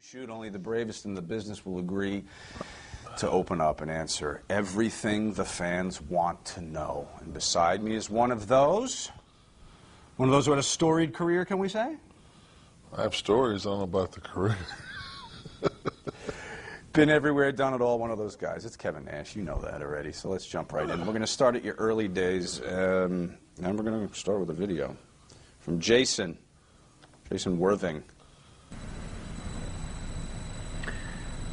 Shoot, only the bravest in the business will agree to open up and answer everything the fans want to know. And beside me is one of those who had a storied career, can we say? I have stories, I don't know about the career. Been everywhere, done it all, one of those guys. It's Kevin Nash, you know that already, so let's jump right in. We're going to start at your early days, and we're going to start with a video from Jason Worthing.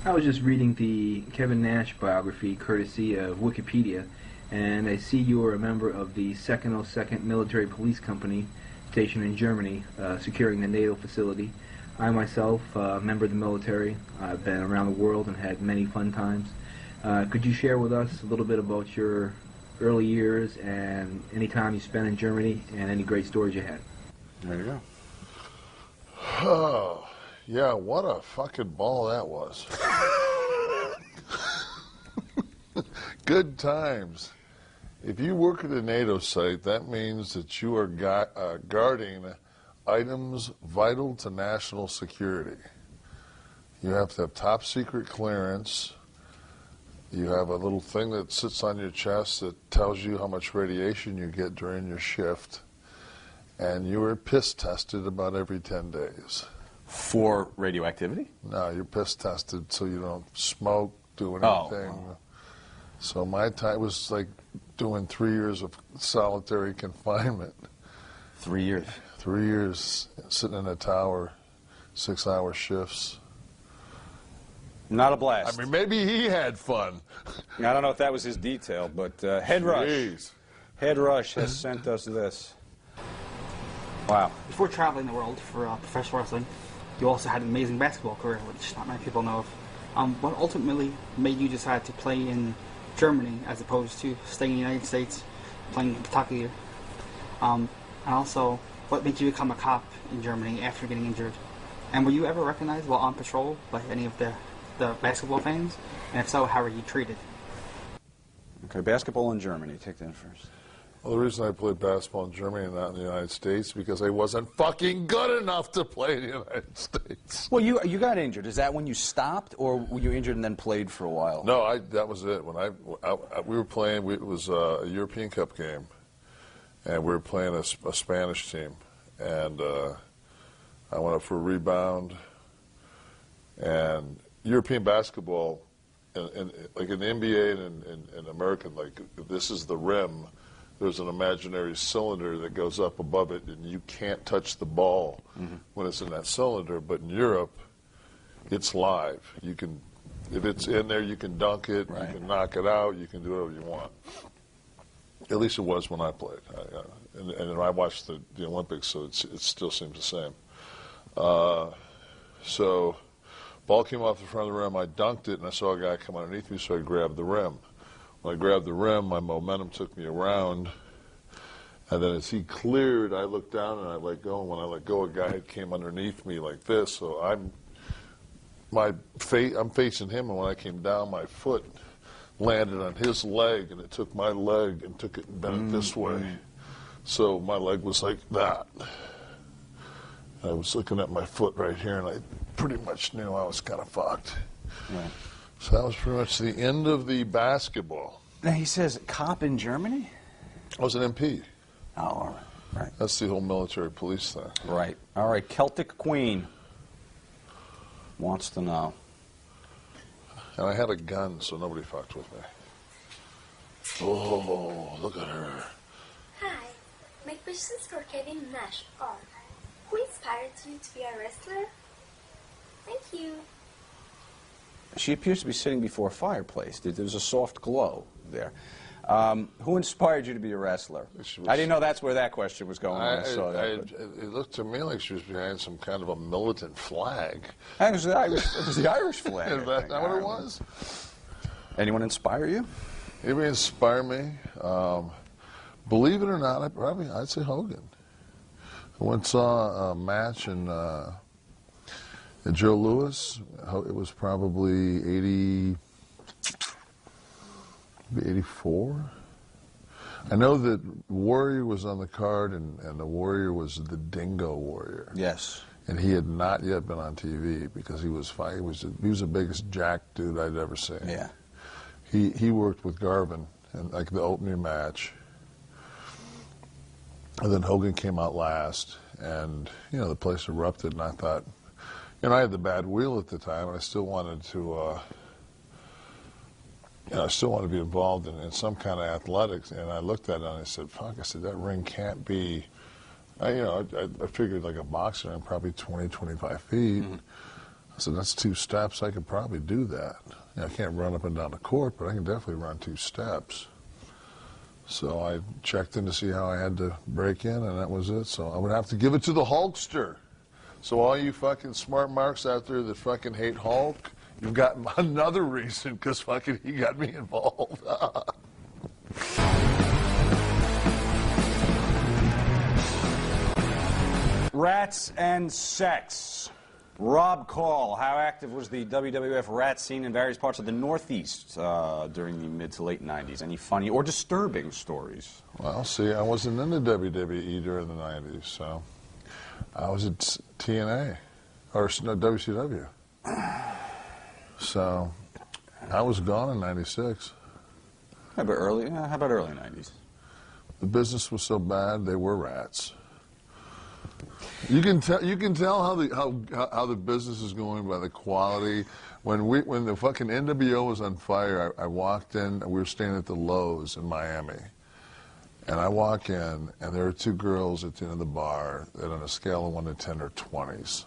I was just reading the Kevin Nash biography courtesy of Wikipedia, and I see you are a member of the 202nd Military Police Company stationed in Germany, securing the NATO facility. I myself, a member of the military, I've been around the world and had many fun times. Could you share with us a little bit about your early years and any time you spent in Germany and any great stories you had? There you go. Oh, yeah, what a fucking ball that was. Good times. If you work at a NATO site, that means that you are guarding items vital to national security. You have to have top secret clearance. You have a little thing that sits on your chest that tells you how much radiation you get during your shift. And you are piss tested about every 10 days. For radioactivity? No, you're piss tested so you don't smoke, do anything. Oh. So my time was like doing 3 years of solitary confinement. 3 years? 3 years sitting in a tower, 6-hour shifts. Not a blast. I mean, maybe he had fun. I don't know if that was his detail, but Head Rush. Jeez. Head Rush has sent us this. Wow. Before traveling the world for professional wrestling, you also had an amazing basketball career, which not many people know of. What ultimately made you decide to play in Germany as opposed to staying in the United States, playing in Kentucky here? And also, what made you become a cop in Germany after getting injured? And were you ever recognized while on patrol by any of the basketball fans? And if so, how were you treated? Okay, basketball in Germany. Take that first. Well, the reason I played basketball in Germany and not in the United States because I wasn't fucking good enough to play in the United States. Well, you got injured. Is that when you stopped, or were you injured and then played for a while? No, that was it. When we were playing, it was a European Cup game, and we were playing a Spanish team, and I went up for a rebound, and European basketball, and like in the NBA and in American, like this is the rim. There's an imaginary cylinder that goes up above it, and you can't touch the ball when it's in that cylinder. But in Europe, it's live. You can, if it's in there, you can dunk it, right. You can knock it out, you can do whatever you want. At least it was when I played. And I watched the Olympics, so it still seems the same. So, ball came off the front of the rim, I dunked it, and I saw a guy come underneath me, so I grabbed the rim. When I grabbed the rim, my momentum took me around, and then as he cleared, I looked down and I let go, and when I let go, a guy came underneath me like this, so I'm facing him, and when I came down, my foot landed on his leg, and it took my leg and took it and bent it this way. So my leg was like that. I was looking at my foot right here, and I pretty much knew I was kind of fucked. Right. So that was pretty much the end of the basketball. Now he says, cop in Germany? I was an MP. Oh, all right. Right. That's the whole military police thing. Right. All right. Celtic Queen wants to know. And I had a gun, so nobody fucked with me. Oh, look at her. Hi. My questions for Kevin Nash are, who inspired you to be a wrestler? Thank you. She appears to be sitting before a fireplace. There's a soft glow there. Who inspired you to be a wrestler? I didn't know that's where that question was going when I saw that. It looked to me like she was behind some kind of a militant flag. It was the Irish flag. Is that not what it was? Anyone inspire you? Anybody inspire me? Believe it or not, I'd say Hogan. I went and saw a match in Joe Louis. It was probably 84. I know that Warrior was on the card, and the Warrior was the Dingo Warrior. Yes. and he had not yet been on TV because he was the biggest jack dude I'd ever seen. Yeah. He worked with Garvin in like the opening match, and then Hogan came out last, and the place erupted, and I thought, I had the bad wheel at the time, and I still wanted to. I still want to be involved in some kind of athletics, and I looked at it and I said, "Fuck!" I said, "That ring can't be." I figured like a boxer ring, probably 20, 25 feet. Mm-hmm. I said, "That's 2 steps. I could probably do that. I can't run up and down the court, but I can definitely run 2 steps." So I checked in to see how I had to break in, and that was it. So I would have to give it to the Hulkster. So all you fucking smart marks out there that fucking hate Hulk, you've got another reason, because fucking he got me involved. Rats and sex. Rob Call, how active was the WWF rat scene in various parts of the Northeast during the mid to late 90s? Any funny or disturbing stories? Well, see, I wasn't in the WWE during the 90s, so I was at TNA, or no, WCW. So I was gone in 96. How about early 90s? The business was so bad, they were rats. You can tell how the business is going by the quality. When the fucking NWO was on fire, I walked in. We were staying at the Lowe's in Miami, and I walk in, and there are 2 girls at the end of the bar that, on a scale of 1 to 10, are 20s,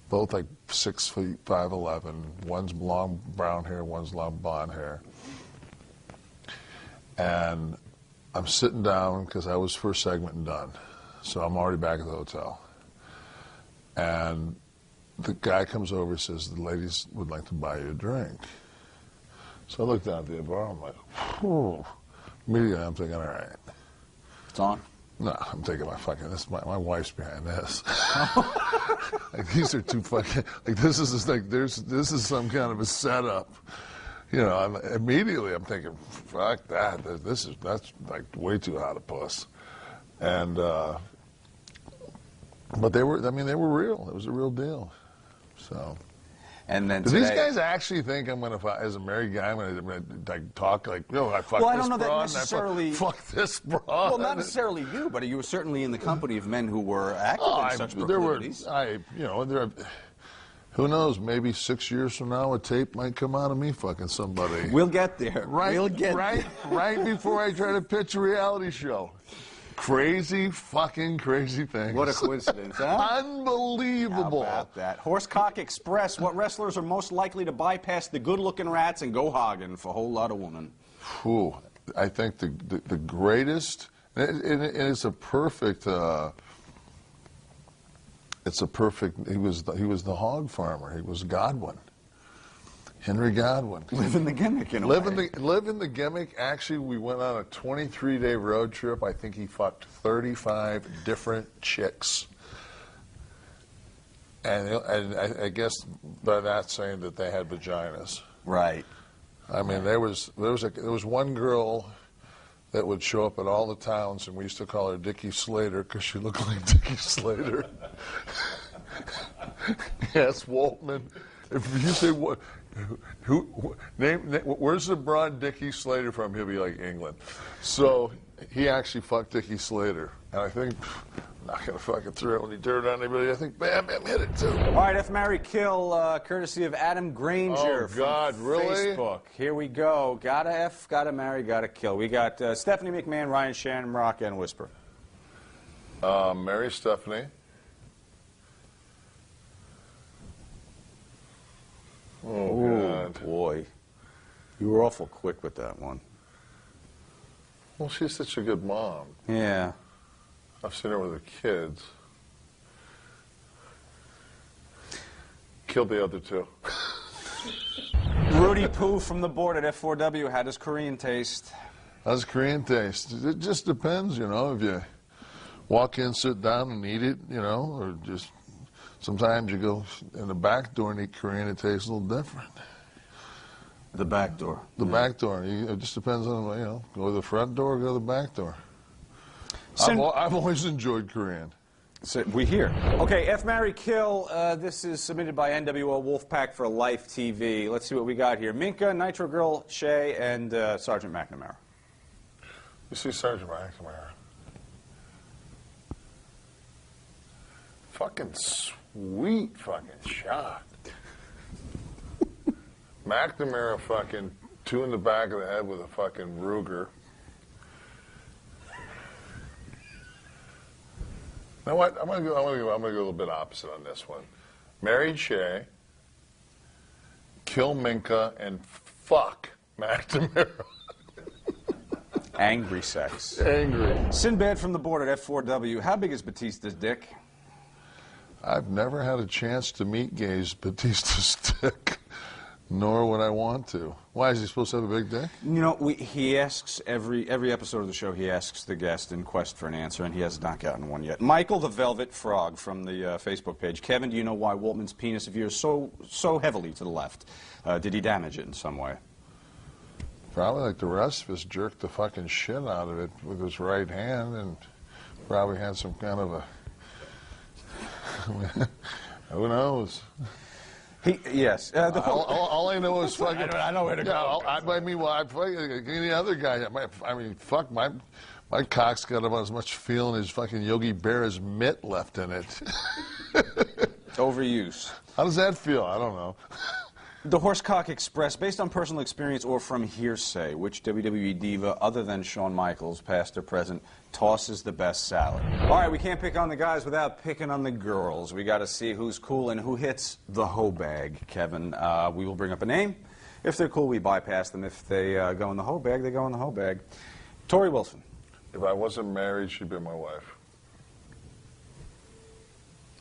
both like 6 feet 5'11". One's long brown hair, one's long blonde hair, and I'm sitting down because I was first segment and done. So I'm already back at the hotel. And the guy comes over and says, "The ladies would like to buy you a drink." So I look down at the bar, I'm like, whew. Immediately I'm thinking, all right. It's on? No, I'm thinking my wife's behind this. Like, these are 2 fucking, like, this is some kind of a setup. Immediately I'm thinking, fuck that. That's like way too hot a puss. And, but they were real. It was a real deal. So. And then Do today, these guys actually think I'm going to, as a married guy, I'm going to like, talk like, I fuck well, I this don't know that broad, necessarily. and I fuck this broad. Well, not necessarily you, but you were certainly in the company of men who were active in such proclivities. Who knows? Maybe 6 years from now, a tape might come out of me fucking somebody. We'll get there. Right before I try to pitch a reality show. Crazy things. What a coincidence, huh? Unbelievable. How about that? Horsecock Express. What wrestlers are most likely to bypass the good-looking rats and go hogging for a whole lot of women? Whew. I think the greatest, and it's a perfect. He was the hog farmer. He was Godwin. Henry Godwin. Living the gimmick in a way. Living the gimmick. Actually, we went on a 23-day road trip. I think he fucked 35 different chicks. And I guess by that saying that they had vaginas. Right. I mean, there was one girl that would show up at all the towns, and we used to call her Dickie Slater because she looked like Dickie Slater. Yes, Waltman. If you say what. Name, where's the broad Dickie Slater from? He'll be like England. So he actually fucked Dickie Slater. And I think, I'm not going to fucking throw any dirt on anybody. I think Bam Bam hit it too. All right, F, Marry, Kill, courtesy of Adam Granger Oh, God, from really? Facebook. Here we go. Gotta F, gotta marry, gotta kill. We got Stephanie McMahon, Ryan Shamrock, and Whisper. Marry Stephanie. Oh, God. Boy. You were awful quick with that one. Well, she's such a good mom. Yeah. I've seen her with her kids. Killed the other 2. Rudy Poo from the board at F4W. How does Korean taste? How's Korean taste? It just depends, if you walk in, sit down, and eat it, or just sometimes you go in the back door and eat Korean. It tastes a little different. The back door. The back door. It just depends on, go to the front door or go to the back door. I've always enjoyed Korean. So we hear. Okay, F, Marry, Kill. This is submitted by NWO Wolfpack for Life TV. Let's see what we got here. Minka, Nitro Girl, Shay, and Sergeant McNamara. You see Sergeant McNamara. Fucking sweet fucking shot. McNamara fucking 2 in the back of the head with a fucking Ruger. Now what? I'm gonna go a little bit opposite on this one. Married Shay, kill Minka, and fuck McNamara. Angry sex. Angry. Sinbad from the board at F4W. How big is Batista's dick? I've never had a chance to meet Gaze Batista's dick, nor would I want to. Why, is he supposed to have a big dick? You know, he asks every episode of the show, he asks the guest in quest for an answer, and he has not gotten one yet. Michael the Velvet Frog from the Facebook page. Kevin, do you know why Waltman's penis veers so heavily to the left? Did he damage it in some way? Probably like the rest of us jerked the fucking shit out of it with his right hand, and probably had some kind of a... Who knows? Yes. All I know is fucking... I know where to go. I mean, well, any other guy... I mean, fuck, my cock's got about as much feeling as fucking Yogi Berra's mitt left in it. Overuse. How does that feel? I don't know. The Horsecock Express, based on personal experience or from hearsay, which WWE diva, other than Shawn Michaels, past or present, tosses the best salad? All right, we can't pick on the guys without picking on the girls. We got to see who's cool and who hits the hoe bag, Kevin. We will bring up a name. If they're cool, we bypass them. If they go in the hoe bag, they go in the hoe bag. Tori Wilson. If I wasn't married, she'd be my wife.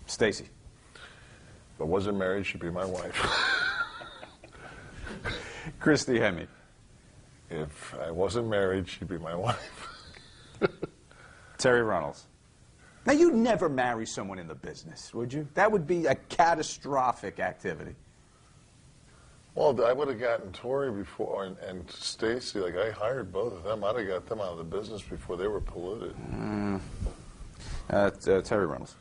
Stacy. If I wasn't married, she'd be my wife. Christy Hemme. If I wasn't married, she'd be my wife. Terry Runnels. Now, you'd never marry someone in the business, would you? That would be a catastrophic activity. Well, I would have gotten Tori before, and Stacy. Like, I hired both of them. I'd have got them out of the business before they were polluted. Terry Runnels.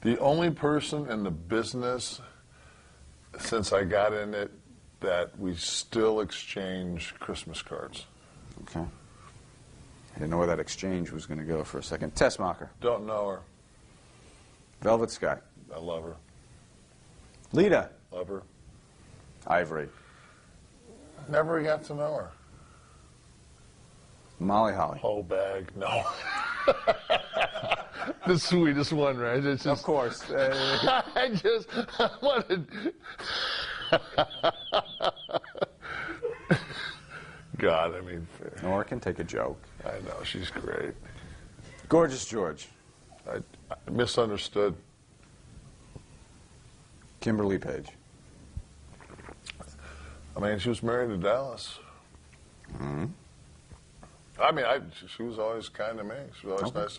The only person in the business since I got in it that we still exchange Christmas cards. Okay. I didn't know where that exchange was going to go for a second. Tessmacher. Don't know her. Velvet Sky. I love her. Lita. Love her. Ivory. Never got to know her. Molly Holly. Whole bag. No. The sweetest one, right? It's just, of course. I wanted... God, I mean... Nora can take a joke. I know, she's great. Gorgeous George. I misunderstood. Kimberly Page. I mean, she was married to Dallas. Mm-hmm. I mean, she was always kind to me. She was always nice.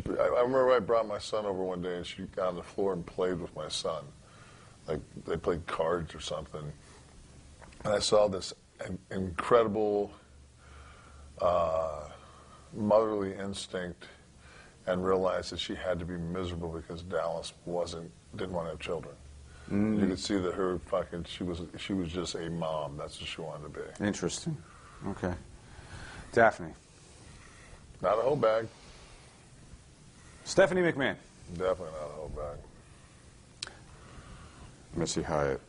I remember I brought my son over one day, and she got on the floor and played with my son. Like, they played cards or something. And I saw this incredible motherly instinct and realized that she had to be miserable because Dallas didn't want to have children. Mm. You could see that her she was just a mom. That's what she wanted to be. Interesting. Okay. Daphne. Not a hoe bag. Stephanie McMahon. Definitely not a hoe bag. Missy Hyatt.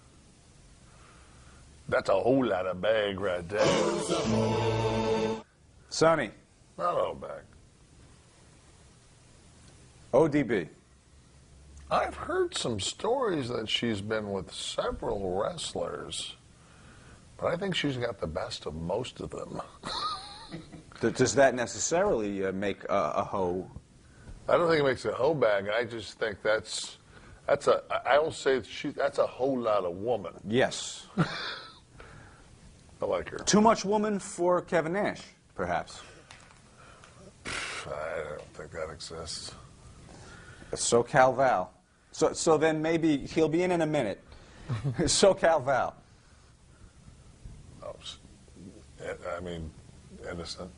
That's a whole lot of bag right there. Sonny. Not a hoe bag. ODB. I've heard some stories that she's been with several wrestlers, but I think she's got the best of most of them. Does that necessarily make a hoe? I don't think it makes a hoe bag. I just think that's I will say that's a whole lot of woman. Yes. I like her. Too much woman for Kevin Nash, perhaps. I don't think that exists. SoCal Val. So then maybe he'll be in a minute. SoCal Val. Oh, I mean, innocent.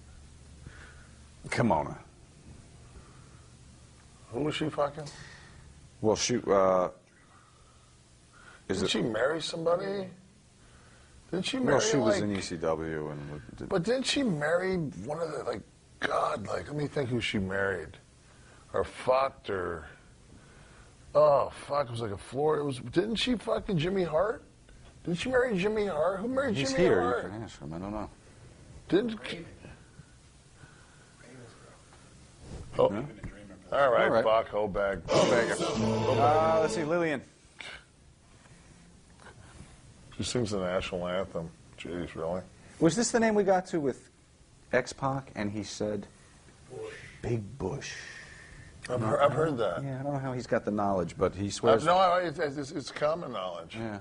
Kimona. Who was she fucking? Well, shoot. Did she marry somebody? Didn't she marry? Well, she was like, in ECW and. But didn't she marry one of the like? God, like let me think who she married, or fucked, or. Oh fuck! It was like a floor. It was. Didn't she fucking Jimmy Hart? Didn't she marry Jimmy Hart? Who married He's Jimmy here. Hart? You can ask him. I don't know. Didn't. Oh. No? All right, All right. fuck, hold back. Let's see, Lillian. She sings the national anthem. Jeez, really? Was this the name we got to with X-Pac? And he said, Big Bush. I've heard that. Yeah, I don't know how he's got the knowledge, but he swears. It's common knowledge. Yeah.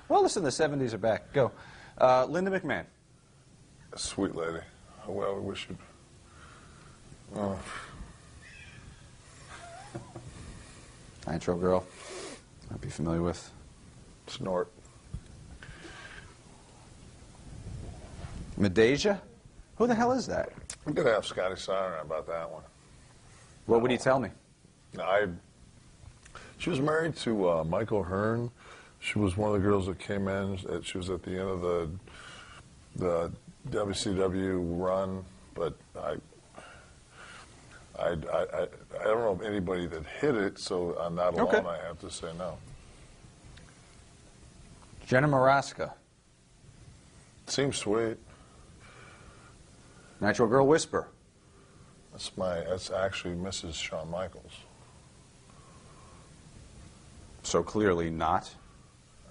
Well, listen, the 70s are back. Go. Linda McMahon. Sweet lady. Oh, well, we wish you'd. Oh. Nitro Girl. I'd be familiar with. Snort. Medeja? Who the hell is that? I'm going to have Scotty Siren about that one. What would he tell me? She was married to Michael Hearn. She was one of the girls that came in. She was at the end of the WCW run, but I don't know of anybody that hit it, so on that alone, Okay. I have to say no. Jenna Maraska. Seems sweet. Nitro Girl Whisper. That's actually Mrs. Shawn Michaels. So clearly not.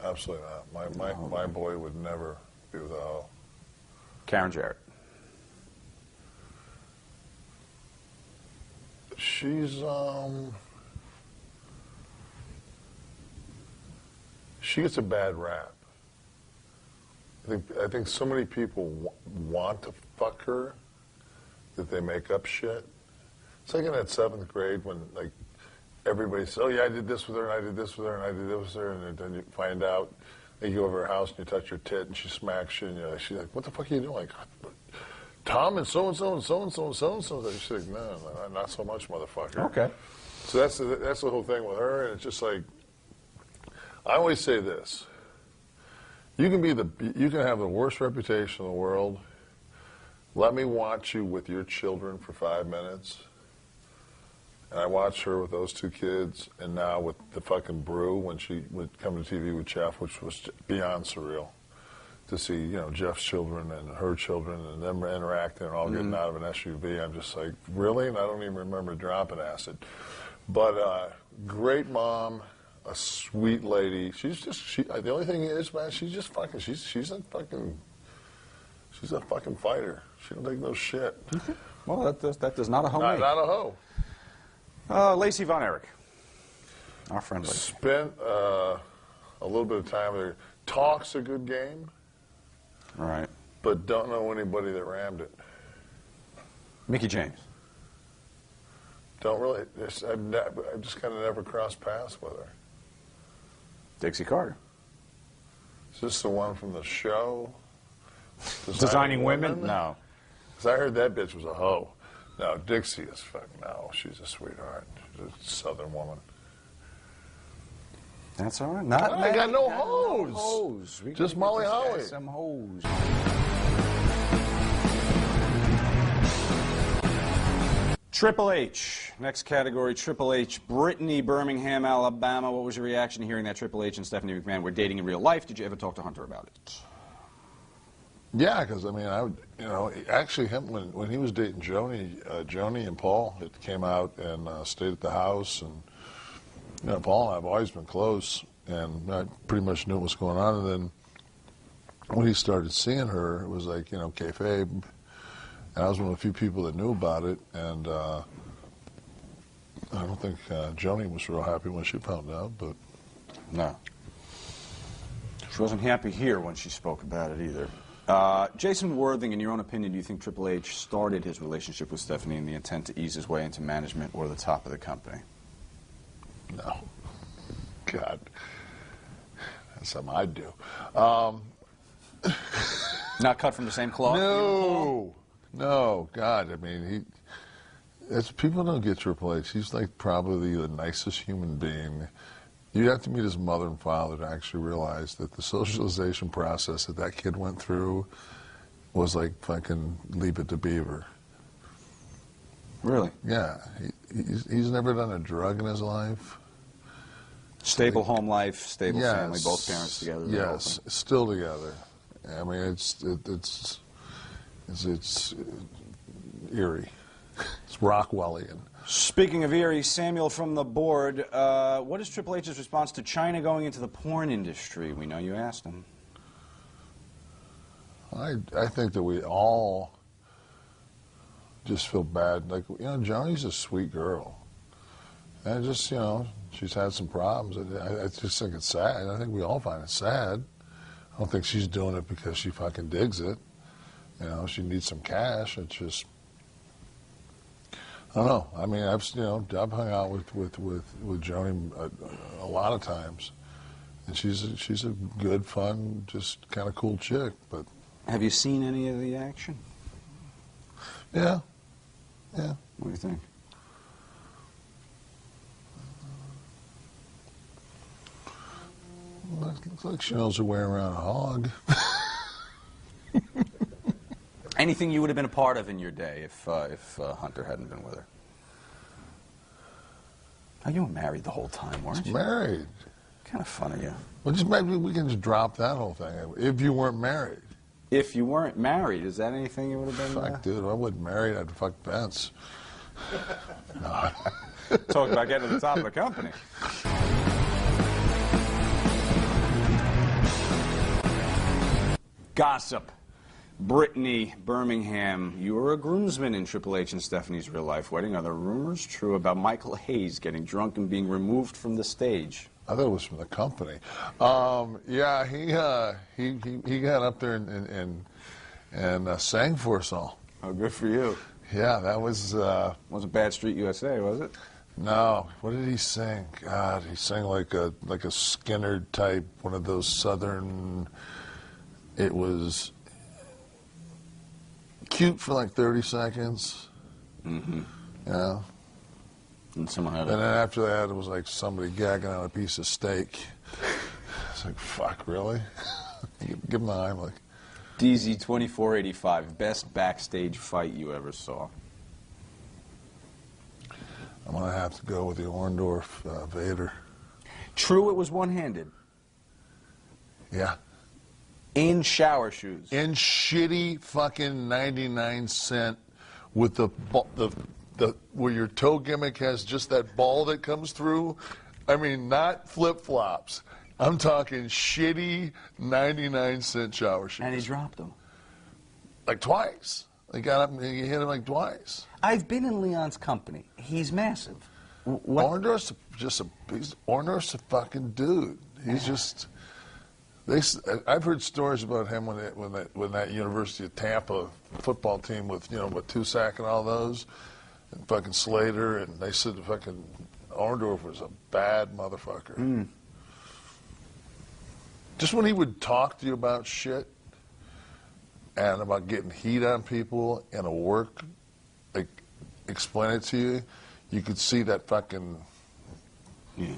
Absolutely not. My boy would never be with a hoe. Karen Jarrett. She's she gets a bad rap. I think so many people want to fuck her that they make up shit. It's like in that 7th grade when like everybody says, "Oh yeah, I did this with her, and I did this with her, and I did this with her," and then you find out. You go over her house and you touch her tit, and she smacks you, and you're like, she's like, "What the fuck are you doing?" Like, Tom and so and so and so and so and so and so. She's like, "No, not so much, motherfucker." Okay. So that's the whole thing with her, and it's just like I always say this: you can have the worst reputation in the world. Let me watch you with your children for 5 minutes. And I watched her with those 2 kids, and now with the fucking brew when she would come to TV with Jeff, which was beyond surreal to see, Jeff's children and her children and them interacting and all getting out of an SUV. I'm just like, really? And I don't even remember dropping acid. But great mom, a sweet lady. The only thing is, man, she's just fucking. She's a fucking fighter. She don't take no shit. Okay. Well, that does not a hoe make. Not a hoe. Lacey Von Erich. Our friend Lacey. Spent a little bit of time there. Talk's a good game. All right. But don't know anybody that rammed it. Mickey James. Don't really. I just kind of never crossed paths with her. Dixie Carter. Is this the one from the show? Designing Women? No. Because I heard that bitch was a hoe. No, Dixie is fucking no. She's a sweetheart. She's a Southern woman. That's all right. I got no hoes. No hoes. Just Molly Holly. Some hoes. Triple H. Next category, Triple H. Brittany, Birmingham, Alabama. What was your reaction to hearing that Triple H and Stephanie McMahon were dating in real life? Did you ever talk to Hunter about it? Yeah, because I mean, actually, him when he was dating Joni and Paul, it came out and stayed at the house, and Paul and I have always been close, and I pretty much knew what was going on. And then when he started seeing her, it was like kayfabe, and I was one of the few people that knew about it, and I don't think Joni was real happy when she found out, but no, she wasn't happy here when she spoke about it either. Jason Worthing, in your own opinion, do you think Triple H started his relationship with Stephanie in the intent to ease his way into management or the top of the company? no. God, that's something I'd do. Not cut from the same cloth? No, God. I mean, people don't get Triple H. He's like probably the nicest human being. You have to meet his mother and father to actually realize that the socialization process that kid went through was like fucking Leave It to Beaver. Really? Yeah. He's never done a drug in his life. Stable home life, stable Yes. family, both parents together. the whole Yes, thing. still together. I mean, it's eerie. It's Rockwellian. Speaking of Erie, Samuel from the board, what is Triple H's response to China going into the porn industry? We know you asked him. I think that we all just feel bad. Like, Joni's a sweet girl. And just, she's had some problems. I just think it's sad. I think we all find it sad. I don't think she's doing it because she fucking digs it. She needs some cash. It's just, I don't know. I mean, I've hung out with Joni a lot of times, and she's a good, fun, just kind of cool chick. But Have you seen any of the action? yeah. What do you think? Looks like she knows her way around a hog. Anything you would have been a part of in your day if Hunter hadn't been with her? Oh, you were married the whole time, weren't you? Married. Kind of fun of you. Well, maybe we can just drop that whole thing. If you weren't married. If you weren't married, is that anything you would have been? Fuck, dude, if I wasn't married, I'd fuck Vince. No. Talk about getting to the top of the company. Gossip. Brittany Birmingham, you were a groomsman in Triple H and Stephanie's real-life wedding. Are there rumors true about Michael Hayes getting drunk and being removed from the stage? I thought it was from the company. Yeah, he got up there and sang for us all. Oh, good for you. Yeah, that was... Wasn't Bad Street USA, was it? No. What did he sing? God, he sang like a Skinner type, one of those southern... It was cute for like 30 seconds. Mm-hmm. Yeah. And someone had And then after that, it was like somebody gagging on a piece of steak. It's like, fuck, really? Give him the Heimlich. DZ2485, best backstage fight you ever saw? I'm going to have to go with the Orndorff Vader. True, it was one-handed. Yeah. In shower shoes. In shitty fucking 99-cent with the where your toe gimmick has just that ball that comes through. I mean, not flip-flops. I'm talking shitty 99-cent shower shoes. And he dropped them. Like twice. He got up and he hit him like twice. I've been in Leon's company. He's massive. Orndorff's Orndorff's a fucking dude. He's just... I've heard stories about him when that University of Tampa football team with Tusack and all those, and fucking Slater, and they said fucking Orndorff was a bad motherfucker. Mm. Just when he would talk to you about shit and about getting heat on people in a work, like explain it to you, you could see that fucking... Yeah.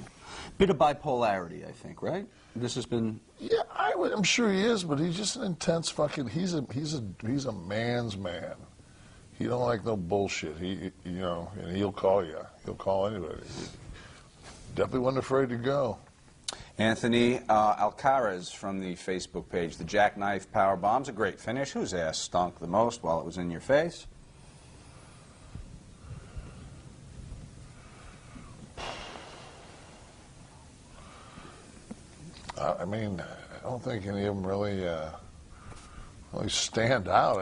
Bit of bipolarity, I think, right? This has been... Yeah, I'm sure he is, but he's just an intense fucking... He's a man's man. He don't like no bullshit. And he'll call you. He'll call anybody. He definitely wasn't afraid to go. Anthony Alcaraz from the Facebook page. The jackknife power bomb's a great finish. Whose ass stunk the most while it was in your face? I mean, I don't think any of them really stand out.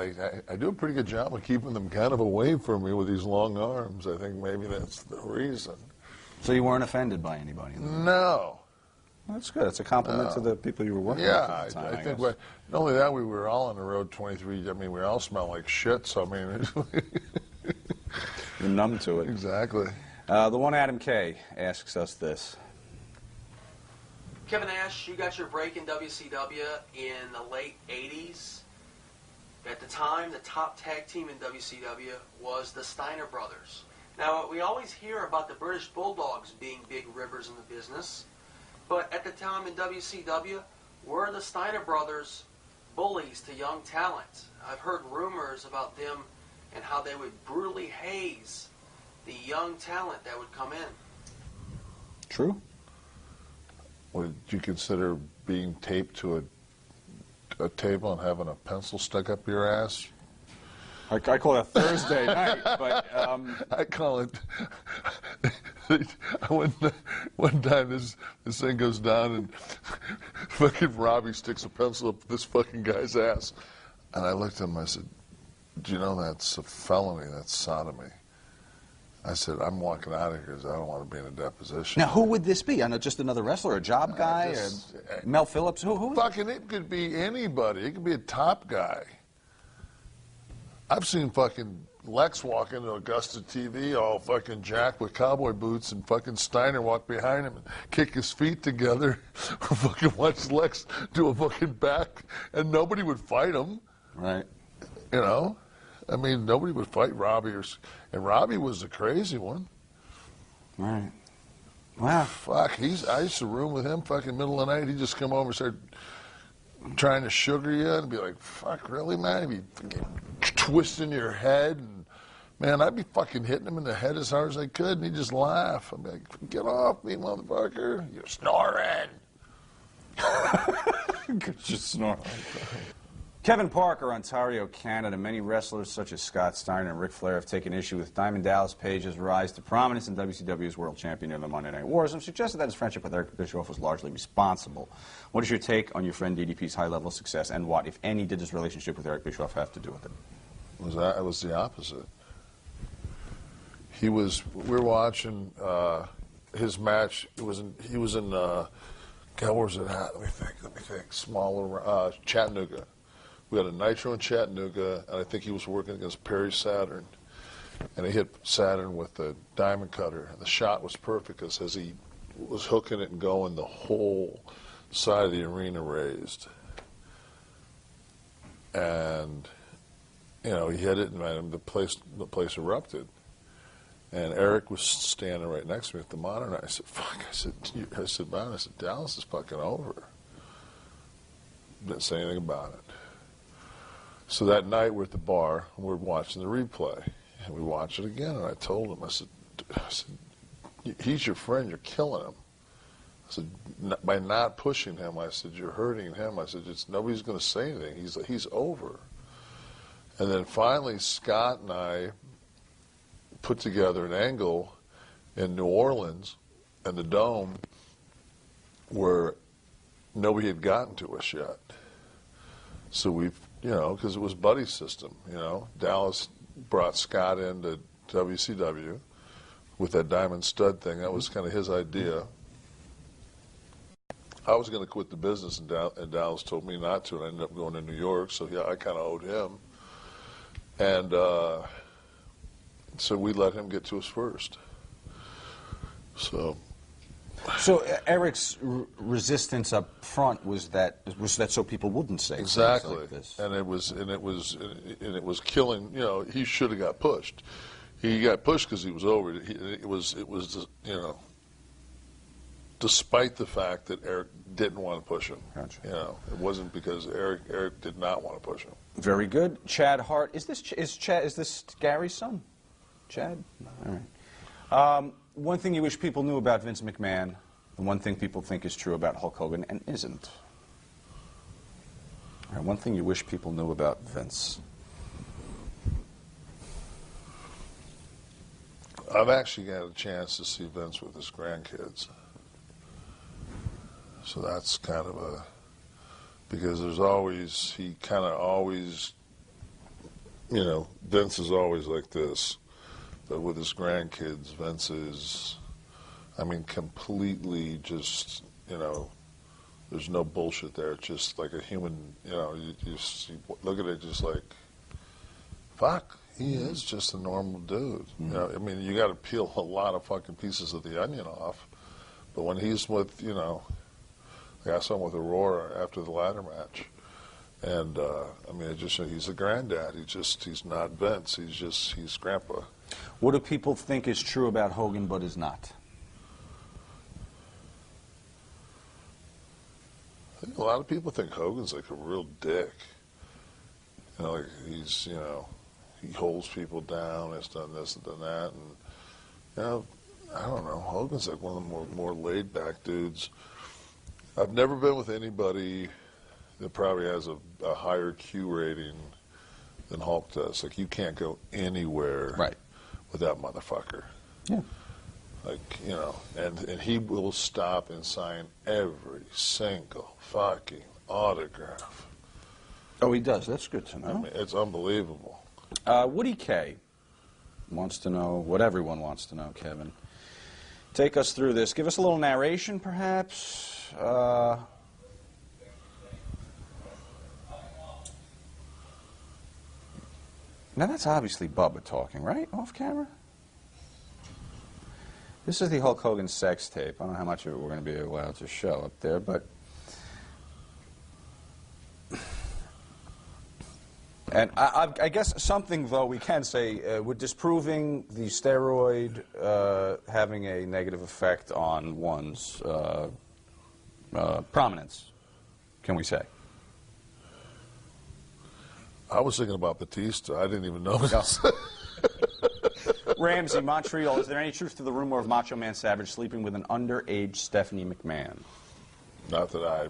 I do a pretty good job of keeping them kind of away from me with these long arms. I think maybe that's the reason. So you weren't offended by anybody? No. That's good. It's a compliment to the people you were working with at the time, I think not only that, we were all on the road 23. I mean, we all smell like shit, so I mean... You're numb to it. Exactly. The one Adam K asks us this. Kevin Nash, you got your break in WCW in the late 80s. At the time, the top tag team in WCW was the Steiner Brothers. Now, we always hear about the British Bulldogs being big rivers in the business, but at the time in WCW, were the Steiner brothers bullies to young talent? I've heard rumors about them and how they would brutally haze the young talent that would come in. True. Would you consider being taped to a table and having a pencil stuck up your ass? I call it a Thursday night, but I call it. One time this thing goes down and fucking Robbie sticks a pencil up this fucking guy's ass, and I looked at him. I said, "Do you know that's a felony? That's sodomy." I said, "I'm walking out of here because I don't want to be in a deposition." now who would this be? I know, just another wrestler, a job guy, just- or Mel Phillips? Who? Fucking, it could be anybody. It could be a top guy. I've seen fucking Lex walk into Augusta TV all fucking jacked with cowboy boots, and fucking Steiner walk behind him and kick his feet together. Fucking watch Lex do a fucking back, and nobody would fight him. Right. You know? I mean, nobody would fight Robbie. And Robbie was the crazy one. Right. Wow. Fuck, I used to room with him fucking middle of the night. He'd just come over and start trying to sugar you and be like, fuck, really, man? He'd be twisting your head. And, man, I'd be fucking hitting him in the head as hard as I could, and he'd just laugh. I'd be like, get off me, motherfucker. You're snoring. Just snort. Kevin Parker, Ontario, Canada. Many wrestlers such as Scott Steiner and Ric Flair have taken issue with Diamond Dallas Page's rise to prominence in WCW's world champion in the Monday Night Wars and suggested that his friendship with Eric Bischoff was largely responsible. What is your take on your friend DDP's high level of success, and what, if any, did his relationship with Eric Bischoff have to do with it? It was the opposite. We were watching his match. He was in, God, where was it at? Let me think. Smaller, Chattanooga. We had a Nitro in Chattanooga, and I think he was working against Perry Saturn. And he hit Saturn with the diamond cutter. And the shot was perfect because as he was hooking it and going, the whole side of the arena raised. And, you know, he hit it, and the place erupted. And Eric was standing right next to me at the monitor. I said, fuck. I said, man, Dallas is fucking over. Didn't say anything about it. So that night we're at the bar and we're watching the replay, and we watch it again. And I told him, I said, he's your friend. You're killing him. I said, by not pushing him, I said, you're hurting him. I said, nobody's going to say anything. He's over. And then finally, Scott and I put together an angle in New Orleans and the Dome where nobody had gotten to us yet. So we've, you know, because it was buddy system, you know. Dallas brought Scott into WCW with that diamond stud thing. That was kind of his idea. I was going to quit the business, and Dallas told me not to, and I ended up going to New York, so yeah, I kind of owed him. And so we let him get to us first. So Eric's resistance up front was that so people wouldn't say exactly, things like this. and it was killing. You know, he should have got pushed. He got pushed because he was over. It was you know, despite the fact that Eric didn't want to push him. Gotcha. You know, it wasn't because Eric did not want to push him. Very good, Chad Hart. Is this Gary's son, Chad? All right. One thing you wish people knew about Vince McMahon, and one thing people think is true about Hulk Hogan and isn't. All right, one thing you wish people knew about Vince. I've actually got a chance to see Vince with his grandkids. So that's kind of because he kind of always, you know, Vince is always like this. But with his grandkids, Vince is, I mean, completely just, you know, there's no bullshit there. It's just like a human, you know, you look at it just like, fuck, he is just a normal dude. You know, I mean, you got to peel a lot of fucking pieces of the onion off. But when he's with, you know, like I saw him with Aurora after the ladder match. And, I mean, he's a granddad. He's not Vince. He's grandpa. What do people think is true about Hogan but is not? I think a lot of people think Hogan's like a real dick. You know, like he's, you know, he holds people down, has done this and done that, and, you know, I don't know, Hogan's like one of the more laid-back dudes. I've never been with anybody that probably has a higher Q rating than Hulk does. Like, you can't go anywhere with that motherfucker. Yeah. Like, you know, and he will stop and sign every single fucking autograph. Oh, he does. That's good to know. I mean, it's unbelievable. Woody K wants to know what everyone wants to know, Kevin. Take us through this. Give us a little narration, perhaps. Now, that's obviously Bubba talking, right? Off camera? This is the Hulk Hogan sex tape. I don't know how much of it we're going to be allowed to show up there, but... And I guess something, though, we can say, would disproving the steroid having a negative effect on one's prominence, can we say? I was thinking about Batista. I didn't even know this. Ramsey, Montreal, is there any truth to the rumor of Macho Man Savage sleeping with an underage Stephanie McMahon? Not that I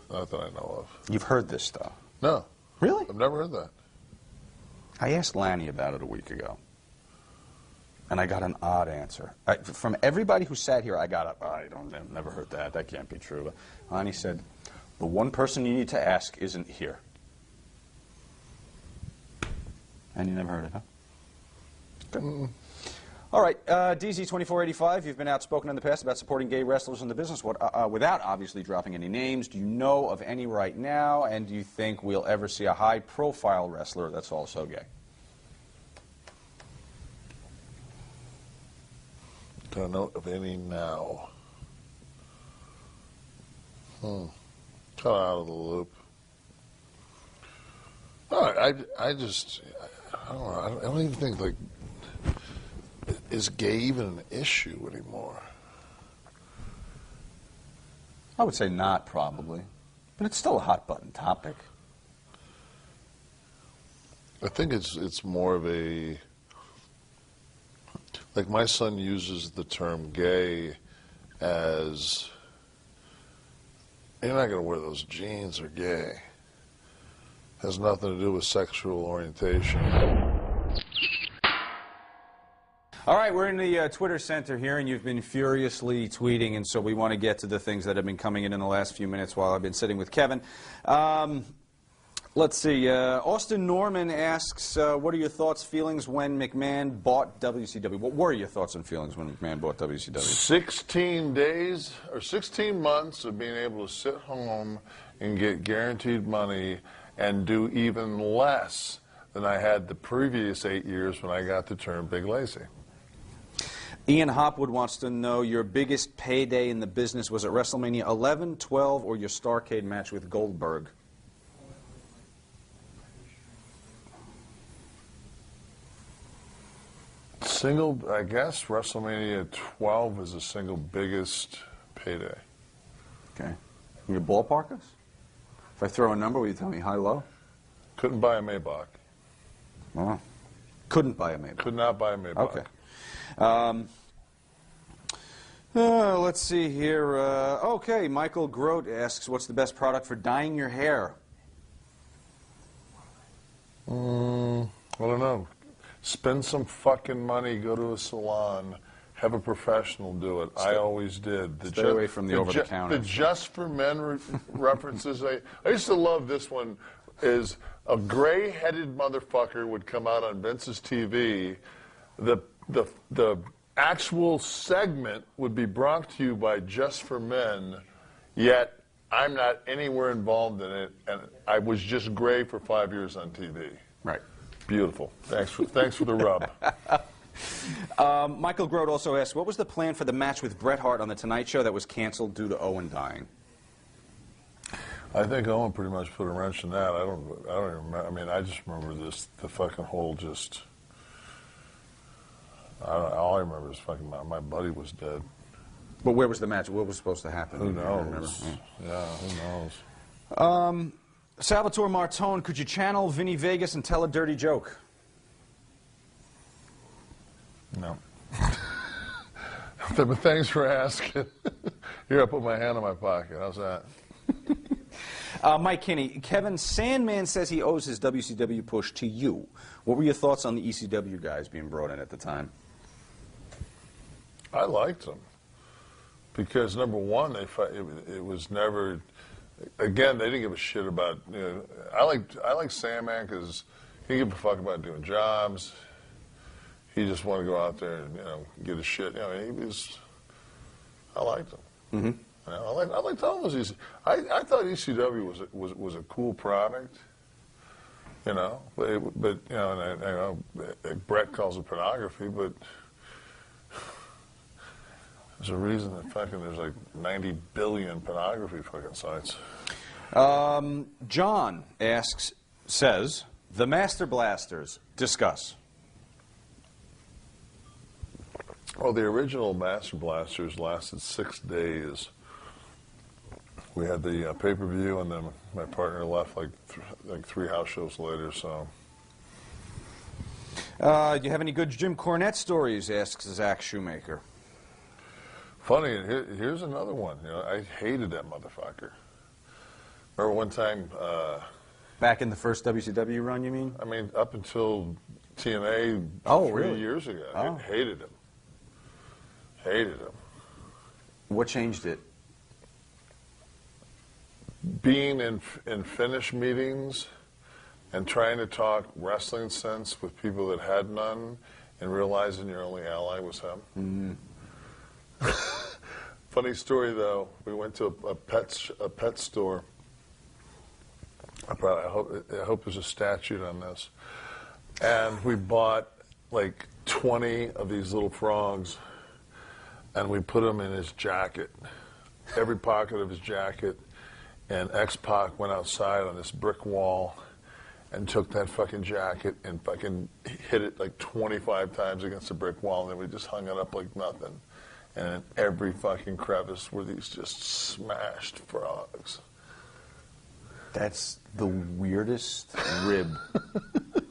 know of. You've heard this, though? No. Really? I've never heard that. I asked Lanny about it a week ago, and I got an odd answer. From everybody who sat here, I've never heard that. That can't be true. Lanny said, the one person you need to ask isn't here. And you never heard it, huh? Good. All right, DZ2485, you've been outspoken in the past about supporting gay wrestlers in the business without obviously dropping any names. Do you know of any right now, and do you think we'll ever see a high-profile wrestler that's also gay? Don't know of any now. Kind of out of the loop. I don't know. I don't even think, like, is gay even an issue anymore? I would say not, probably. But it's still a hot-button topic. I think it's more of a... Like, my son uses the term gay as... You're not going to wear those jeans, or gay. Has nothing to do with sexual orientation. All right, we're in the Twitter Center here, and you've been furiously tweeting, and so we want to get to the things that have been coming in the last few minutes while I've been sitting with Kevin. Let's see. Austin Norman asks, what are your thoughts, feelings when McMahon bought WCW? What were your thoughts and feelings when McMahon bought WCW? 16 days or 16 months of being able to sit home and get guaranteed money and do even less than I had the previous 8 years when I got the term Big Lazy. Ian Hopwood wants to know your biggest payday in the business. Was it WrestleMania 11, 12, or your Starrcade match with Goldberg? I guess WrestleMania 12 is the single biggest payday. Okay. Can you ballpark us? If I throw a number, will you tell me high, low? Couldn't buy a Maybach. Well, couldn't buy a Maybach. Could not buy a Maybach. Okay. Let's see here. Okay, Michael Grote asks, what's the best product for dyeing your hair? I don't know. Spend some fucking money, go to a salon, have a professional do it. I always did. Stay away from the over-the-counter. The Just for Men references. I used to love this one. Is a gray-headed motherfucker would come out on Vince's TV. The actual segment would be brought to you by Just for Men, yet I'm not anywhere involved in it, and I was just gray for 5 years on TV. Right. Beautiful. Thanks for the rub. Michael Grote also asks, what was the plan for the match with Bret Hart on The Tonight Show that was canceled due to Owen dying? I think Owen pretty much put a wrench in that. I don't even remember. I mean, I just remember the fucking whole just All I remember is fucking my buddy was dead. But where was the match? What was supposed to happen? Who You remember? knows? Yeah, who knows? Salvatore Martone, could you channel Vinny Vegas and tell a dirty joke? No. But thanks for asking. Here, I put my hand in my pocket. How's that? Mike Kinney, Kevin Sandman says he owes his WCW push to you. What were your thoughts on the ECW guys being brought in at the time? I liked them because number one, it was never. Again, they didn't give a shit about. You know, I like Sandman because he didn't give a fuck about doing jobs. He just wanted to go out there and get his shit. He was. I liked him. Mm-hmm. I liked all those. I thought ECW was a cool product. But and I know Brett calls it pornography, but there's a reason that there's like 90 billion pornography fucking sites. John says, the Master Blasters, discuss. Well, the original Master Blasters lasted 6 days. We had the pay-per-view, and then my partner left like 3 house shows later. So, do you have any good Jim Cornette stories? Asks Zach Shoemaker. Funny, here's another one. I hated that motherfucker. Remember one time? Back in the first WCW run, you mean? I mean, up until TNA 3 years ago, I hated him. Hated him. What changed it? Being in finish meetings and trying to talk wrestling sense with people that had none, and realizing your only ally was him. Mm-hmm. Funny story though. We went to a pet store. I hope there's a statute on this. And we bought like 20 of these little frogs, and we put them in his jacket, every pocket of his jacket. And X-Pac went outside on this brick wall and took that fucking jacket and fucking hit it like 25 times against the brick wall, and then we just hung it up like nothing. And in every fucking crevice were these just smashed frogs. That's the weirdest rib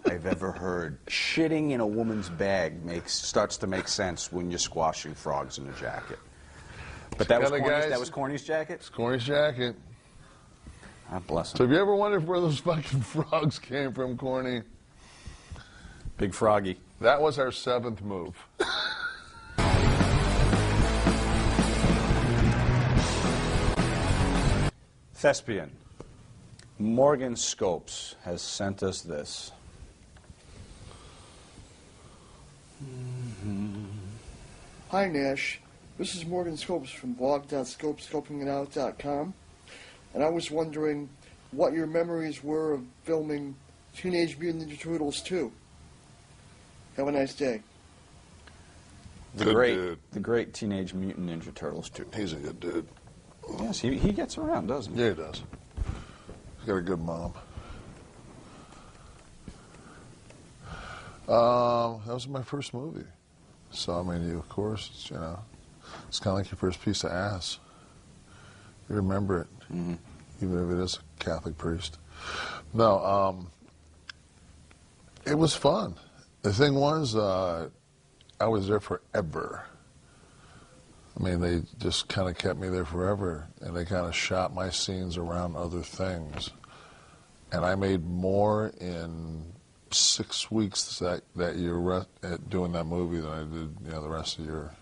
I've ever heard. Shitting in a woman's bag starts to make sense when you're squashing frogs in a jacket. But that was Corny's jacket? It's Corny's jacket. God bless him. So have you ever wondered where those fucking frogs came from, Corny? Big Froggy. That was our 7th move. Thespian. Morgan Scopes has sent us this. Hi, Nash. This is Morgan Scopes from blog.scopescopingitout.com. And I was wondering what your memories were of filming Teenage Mutant Ninja Turtles 2. Have a nice day. The great Teenage Mutant Ninja Turtles 2. He's a good dude. Yes, he gets around, doesn't he? Yeah, he does. He's got a good mom. That was my first movie. So, I mean, of course, it's kind of like your first piece of ass. You remember it, even if it is a Catholic priest. No, it was fun. The thing was, I was there forever. I mean, they just kind of kept me there forever, and they kind of shot my scenes around other things. And I made more in 6 weeks that year doing that movie than I did, the rest of the year.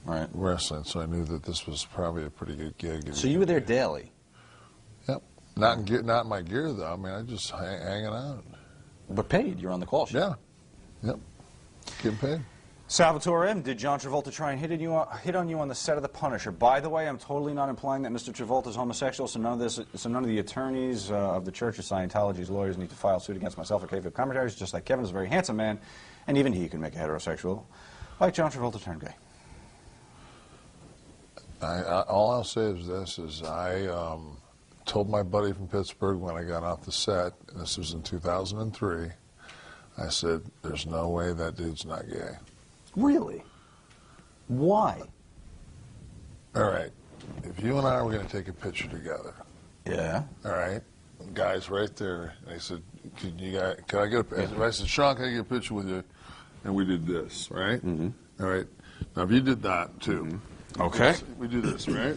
Right. Wrestling, so I knew that this was probably a pretty good gig. So you were there daily? Yep. Not in my gear, though. I mean, I just hanging out. But paid. You're on the call sheet. Yeah. Yep. Getting paid. Salvatore M., did John Travolta try and hit on you on the set of The Punisher? By the way, I'm totally not implying that Mr. Travolta is homosexual, so none of the attorneys of the Church of Scientology's lawyers need to file suit against myself or KFIV commentaries, just like Kevin is a very handsome man, and even he can make a heterosexual, like John Travolta turned gay. All I'll say is this, I told my buddy from Pittsburgh when I got off the set, and this was in 2003, I said, there's no way that dude's not gay. Really? Why? All right. If you and I were going to take a picture together, Yeah. all right, the guy's right there. And I said, can I get a I said, Sean, can I get a picture with you? And we did this, right? Mm-hmm. All right. Now, if you did that, too. Mm-hmm. Okay. We do this, right?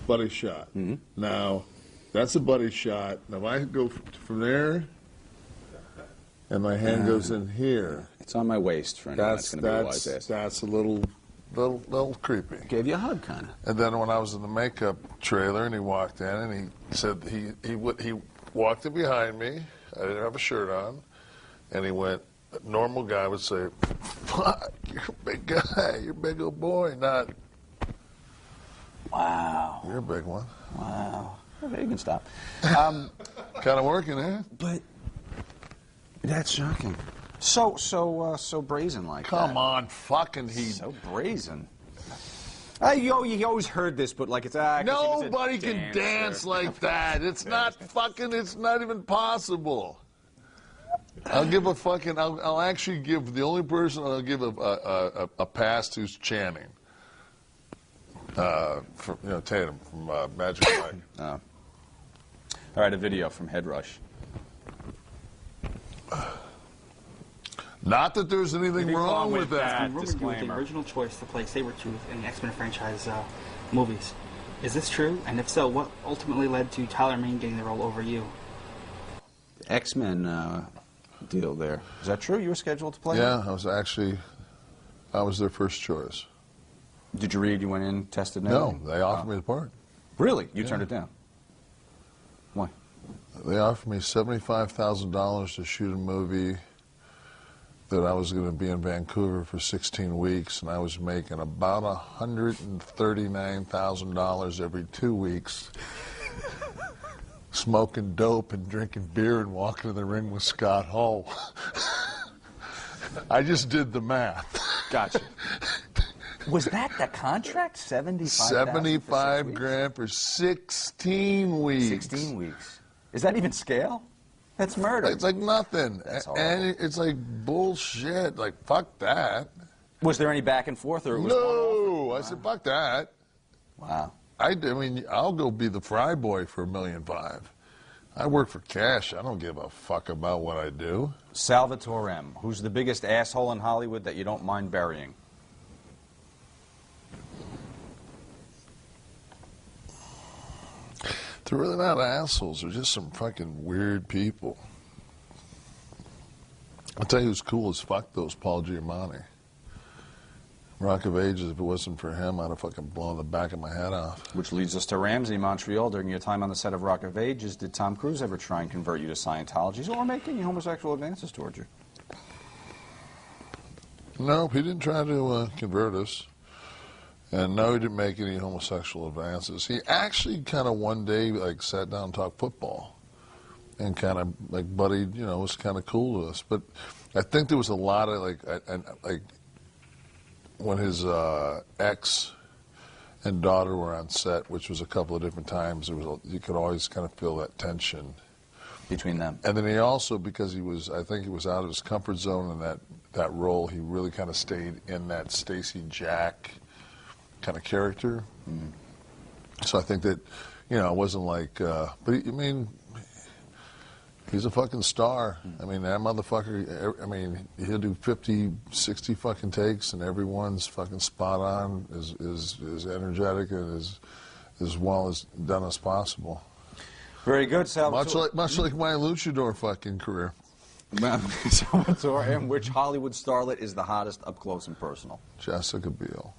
Buddy shot. Mm-hmm. Now, that's a buddy shot. Now, if I go from there, and my hand goes in here. It's on my waist for anyone that's going to be a wise ass. That's a little creepy. Gave you a hug, kind of. And then when I was in the makeup trailer, and he walked in, and he said he walked in behind me. I didn't have a shirt on, and he went. A normal guy would say, "Fuck, you're a big guy. You're a big old boy." Not. Wow. You're a big one. Wow. Okay, you can stop. Kind of working, eh? But that's shocking. So brazen like Come that. on, fucking he. So brazen. You always heard this, but like it's Nobody can dance like that. It's not fucking. It's not even possible. I'll give a fucking. I'll actually give the only person I'll give a pass to's Channing. From Tatum from Magic Mike. All right, a video from Head Rush. Not that there's anything wrong with that. Rumored you were the original choice to play Sabretooth in the X-Men franchise movies. Is this true? And if so, what ultimately led to Tyler Mane getting the role over you? X-Men deal there. Is that true? You were scheduled to play Yeah, him? I was their first choice. Did you read? You went in, tested? And No, everything? they offered me the part. Really? You turned it down? Why? They offered me $75,000 to shoot a movie that I was going to be in Vancouver for 16 weeks, and I was making about $139,000 every 2 weeks, smoking dope and drinking beer and walking to the ring with Scott Hall. I just did the math. Gotcha. Was that the contract? 75 grand for 16 weeks. 16 weeks. Is that even scale? That's murder. It's like nothing. That's and it's like bullshit. Like, fuck that. Was there any back and forth, or it was No! I said, fuck that. Wow. I mean, I'll go be the fry boy for $1.5 million. I work for cash. I don't give a fuck about what I do. Salvatore M. Who's the biggest asshole in Hollywood that you don't mind burying? They're really not assholes. They're just some fucking weird people. I'll tell you who's cool as fuck, though, is Paul Giamatti. Rock of Ages, if it wasn't for him, I'd have fucking blown the back of my head off. Which leads us to Ramsey, Montreal. During your time on the set of Rock of Ages, did Tom Cruise ever try and convert you to Scientology or make any homosexual advances towards you? No, he didn't try to convert us. And no, he didn't make any homosexual advances. He actually kind of one day like sat down and talked football, and kind of like buddied, was kind of cool to us. But I think there was a lot of like when his ex and daughter were on set, which was a couple of different times. You could always kind of feel that tension between them. And then he also, because I think he was out of his comfort zone in that role, he really kind of stayed in that Stacey Jack kind of character. Mm-hmm. So I think that, it wasn't like, but I mean, he's a fucking star. Mm-hmm. I mean, that motherfucker, he'll do 50, 60 fucking takes, and everyone's fucking spot on, as energetic and as well as done as possible. Very good, Salvatore. Much like my luchador fucking career. Salvatore, and which Hollywood starlet is the hottest up close and personal? Jessica Biel.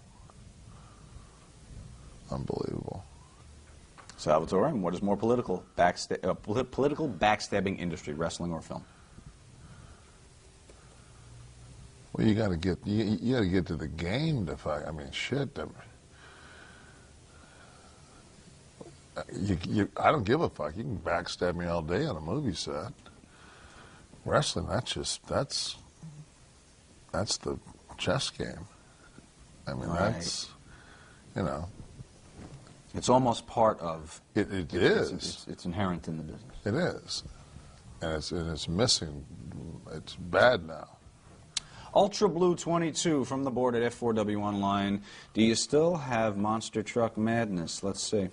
Unbelievable. Salvatore, and what is more political backstabbing industry, wrestling or film? Well, you got to get to the game to fight. I mean, shit. I don't give a fuck. You can backstab me all day on a movie set. Wrestling, that's the chess game. I mean, right. That's, It's almost part of... It is. It's inherent in the business. It is. And it's missing. It's bad now. Ultra Blue 22 from the board at F4W Online. Do you still have Monster Truck Madness? Let's see.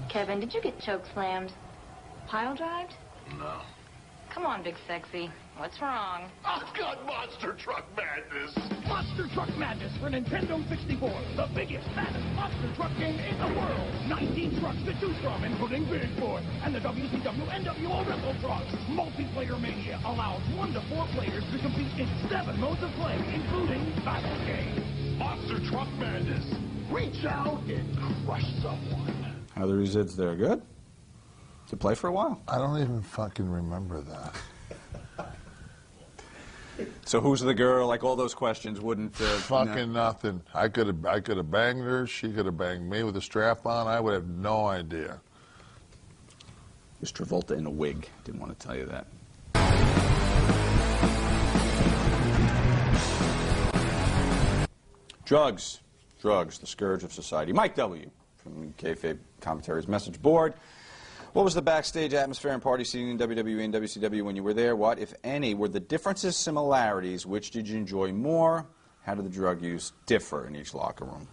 Kevin, did you get choke slammed? Pile drived? No. Come on, Big Sexy. What's wrong? I've got Monster Truck Madness. Monster Truck Madness for Nintendo 64. The biggest, fattest monster truck game in the world. 19 trucks to choose from, including Big Boy and the WCW NWO Wrestle Trucks. Multiplayer Mania allows 1 to 4 players to compete in 7 modes of play, including Battle Game. Monster Truck Madness. Reach out and crush someone. How are the resids there? Good? To play for a while. I don't even fucking remember that. So who's the girl? Like all those questions wouldn't. Fucking nothing. I could have banged her. She could have banged me with a strap on. I would have no idea. It was Travolta in a wig. Didn't want to tell you that. Drugs. Drugs, the scourge of society. Mike W. from Kayfabe Commentary's message board. What was the backstage atmosphere and party scene in WWE and WCW when you were there? What, if any, were the differences, similarities? Which did you enjoy more? How did the drug use differ in each locker room?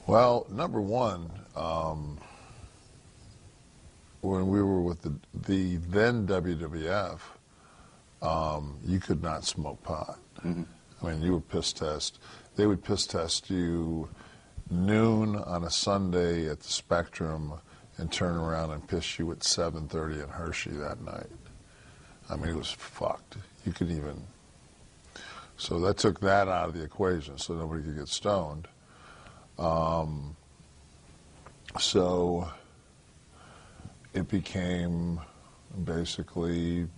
Well, number one, when we were with the then WWF, you could not smoke pot. Mm-hmm. I mean, you would piss test. They would piss test you noon on a Sunday at the Spectrum and turn around and piss you at 7:30 in Hershey that night. I mean, it was fucked. You could even... So that took that out of the equation so nobody could get stoned. So it became basically, you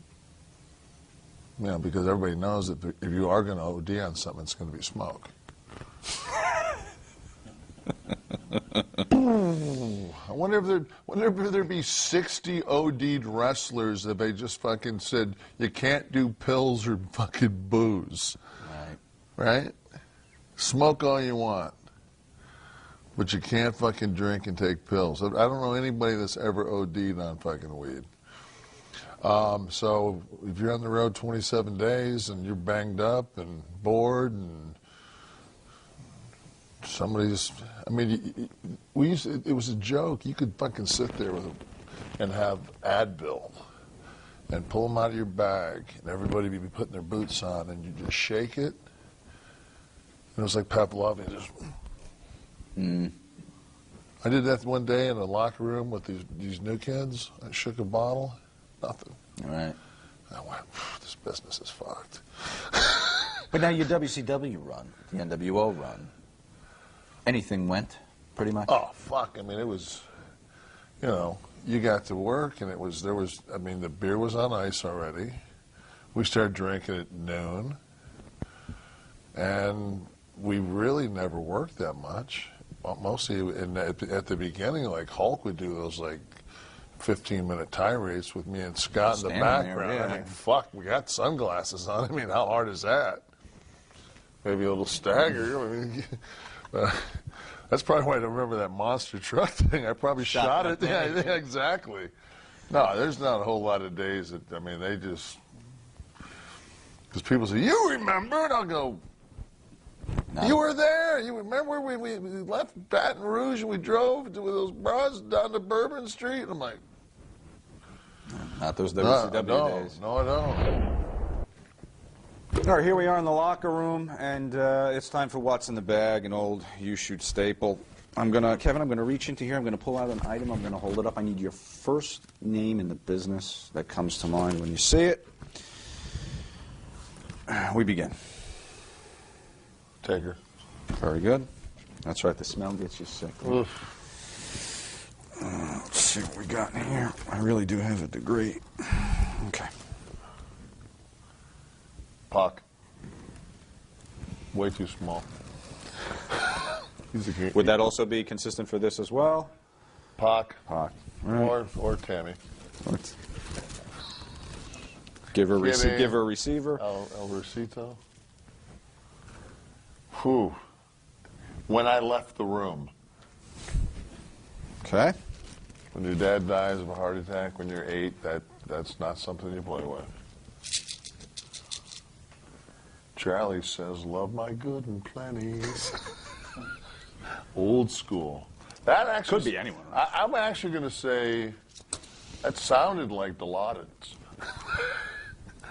know, because everybody knows that if you are going to OD on something, it's going to be smoke. I wonder if there'd be 60 OD'd wrestlers if they just fucking said you can't do pills or fucking booze. Right? Smoke all you want, but you can't fucking drink and take pills. I don't know anybody that's ever OD'd on fucking weed. So if you're on the road 27 days and you're banged up and bored and somebody's, I mean, it was a joke. You could fucking sit there and have Advil and pull them out of your bag and everybody would be putting their boots on and you just shake it. And it was like Pavlov, just... I did that one day in a locker room with these new kids. I shook a bottle, nothing. All right. I went, this business is fucked. But now your WCW run, the NWO run, anything went, pretty much? Oh, fuck. I mean, it was, you know, you got to work and I mean, the beer was on ice already. We started drinking at noon. And we really never worked that much. Well, mostly at the beginning, like Hulk would do those like 15-minute tirades with me and Scott in the background. There, yeah. I mean, fuck, we got sunglasses on. I mean, how hard is that? Maybe a little stagger. I mean, that's probably why I don't remember that monster truck thing. I probably shot it. Yeah, exactly. No, there's not a whole lot of days that, I mean, they just, because people say, you remember? And I'll go, no. You were there. You remember we left Baton Rouge and we drove with those bras down to Bourbon Street? And I'm like, not those WCW days. No, I don't. All right, here we are in the locker room, and it's time for What's in the Bag, an old U-Shoot staple. Kevin, I'm gonna reach into here. I'm gonna pull out an item. I'm gonna hold it up. I need your first name in the business that comes to mind when you see it. We begin. Taker. Very good. That's right, the smell gets you sick. Right? Let's see what we got in here. I really do have a degree. Okay. Puck. Way too small. Would that also be consistent for this as well? Puck. Puck. Right. Or Tammy. Give her a receiver. El Recito. Whew. When I left the room. Okay. When your dad dies of a heart attack when you're 8, that That's not something you play with. Charlie says, "Love my good and plenties." Old school. That actually Could be anyone. I'm actually going to say that sounded like the Laudens.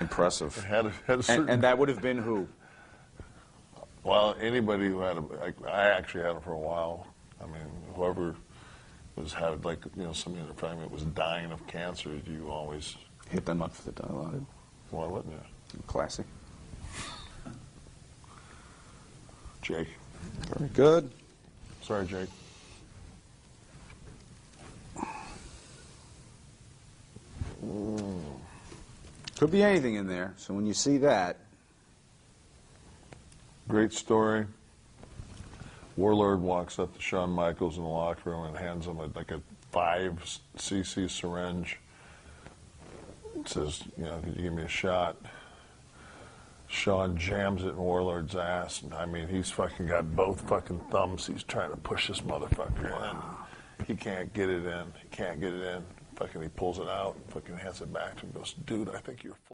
Impressive. Had a certain, And that would have been who? well, anybody who had I actually had it for a while. I mean, whoever had like, you know, somebody in the family that was dying of cancer, you always Hit them up for the dialogue. why wouldn't you? Classic. Jake. Very good. Sorry, Jake. Could be anything in there. So when you see that, Great story. Warlord walks up to Shawn Michaels in the locker room and hands him like a 5cc syringe. Says, you know, could you give me a shot? Shawn jams it in Warlord's ass, and I mean, he's fucking got both fucking thumbs. He's trying to push this motherfucker in. He can't get it in. He can't get it in. Fucking, he pulls it out. Fucking hands it back to him. Goes, dude, I think you're full.